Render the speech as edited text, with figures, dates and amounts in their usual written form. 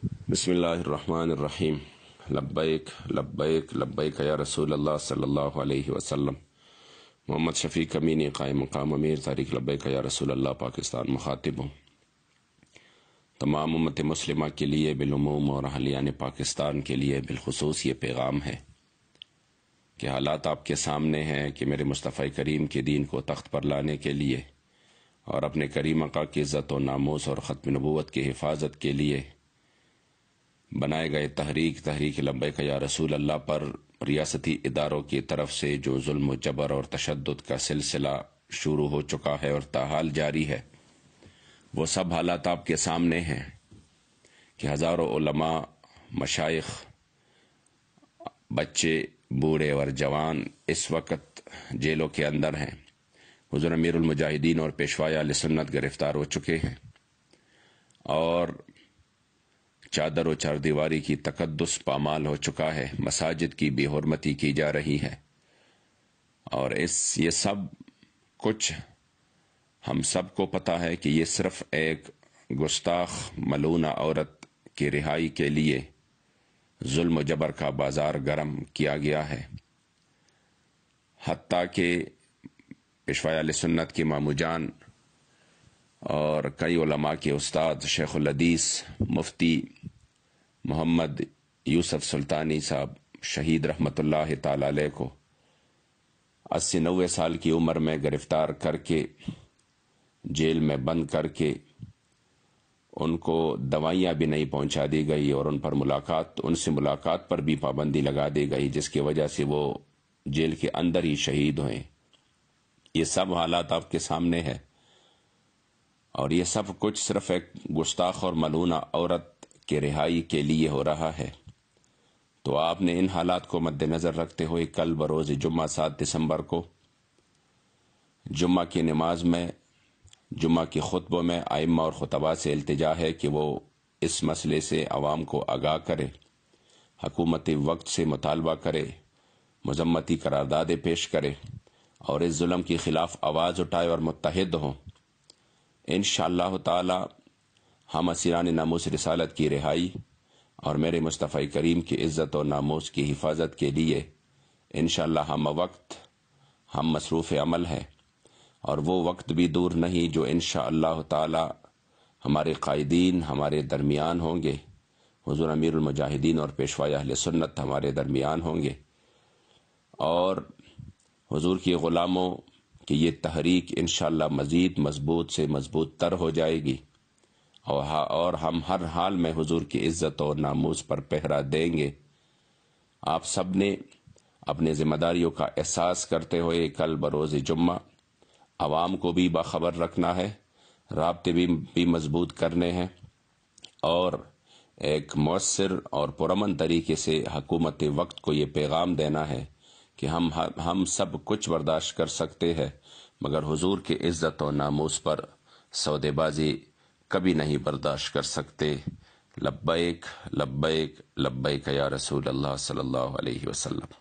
بسم اللہ الرحمن الرحیم۔ لبیک لبیک لبیک یا رسول اللہ صلی اللہ علیہ وسلم۔ محمد شفیق امینی قائم مقام امیر تاریخ لبیک یا رسول اللہ پاکستان مخاطب ہوں۔ تمام امت مسلمہ کے لیے بالعموم اور اہلیان پاکستان کے لیے بالخصوص یہ پیغام ہے کہ حالات آپ کے سامنے ہیں کہ میرے مصطفیٰ کریم کے دین کو تخت پر لانے کے لیے اور اپنے کریم آقا کی عزت و ناموس اور ختم نبوت کی حفاظت کے لیے بنائے گئے تحریک لبیک یا رسول اللہ پر ریاستی اداروں کی طرف سے جو ظلم و جبر اور تشدد کا سلسلہ شروع ہو چکا ہے اور تاحال جاری ہے، وہ سب حالات آپ کے سامنے ہیں کہ ہزاروں علماء، مشائخ، بچے، بوڑھے اور جوان اس وقت جیلوں کے اندر ہیں۔ حضور امیر المجاہدین اور پیشوائے اہل سنت گرفتار ہو چکے ہیں اور چادر و چاردیواری کی تقدس پامال ہو چکا ہے، مساجد کی بے حرمتی کی جا رہی ہے، اور یہ سب کچھ ہم سب کو پتہ ہے کہ یہ صرف ایک گستاخ ملعونہ عورت کی رہائی کے لیے ظلم و جبر کا بازار گرم کیا گیا ہے۔ حتیٰ کہ پیشوائے اہل سنت کے مامو جان اور کئی علماء کے استاد شیخ الحدیث مفتی محمد یوسف سلطانی صاحب شہید رحمۃ اللہ تعالی علیہ کو 80-90 سال کی عمر میں گرفتار کر کے جیل میں بند کر کے ان کو دوائیاں بھی نہیں پہنچا دی گئی اور ان سے ملاقات پر بھی پابندی لگا دی گئی، جس کی وجہ سے وہ جیل کے اندر ہی شہید ہوئے۔ یہ سب حالات آپ کے سامنے ہے، اور یہ سب کچھ صرف ایک گستاخ اور ملعونہ عورت کے رہائی کے لیے ہو رہا ہے۔ تو آپ نے ان حالات کو مد نظر رکھتے ہوئے کل بروز جمعہ 7 دسمبر کو جمعہ کی نماز میں، جمعہ کے خطبوں میں ائمہ اور خطباء سے التجا ہے کہ وہ اس مسئلے سے عوام کو آگاہ کرے، حکومت وقت سے مطالبہ کرے، مذمتی قراردادیں پیش کرے اور اس ظلم کے خلاف آواز اٹھائے اور متحد ہوں۔ انشاءاللہ تعالی ہم اسیران ناموس رسالت کی رہائی اور میرے مصطفیٰ کریم کی عزت و ناموس کی حفاظت کے لیے انشاءاللہ ہم مصروف عمل ہیں، اور وہ وقت بھی دور نہیں جو انشاءاللہ تعالی ہمارے قائدین ہمارے درمیان ہوں گے، حضور امیر المجاہدین اور پیشوائے اہل سنت ہمارے درمیان ہوں گے، اور حضور کی غلاموں کہ یہ تحریک انشاءاللہ مزید مضبوط سے مضبوط تر ہو جائے گی، اور ہم ہر حال میں حضور کی عزت اور ناموس پر پہرا دیں گے۔ آپ سب نے اپنے ذمہ داریوں کا احساس کرتے ہوئے کل بروز جمعہ عوام کو بھی باخبر رکھنا ہے، رابطے بھی مضبوط کرنے ہیں، اور ایک مؤثر اور پرامن طریقے سے حکومت وقت کو یہ پیغام دینا ہے کہ ہم سب کچھ برداشت کر سکتے ہیں، مگر حضور کی عزت و ناموس پر سودے بازی کبھی نہیں برداشت کر سکتے۔ لبیک لبیک لبیک یا رسول اللہ صلی اللہ علیہ وسلم۔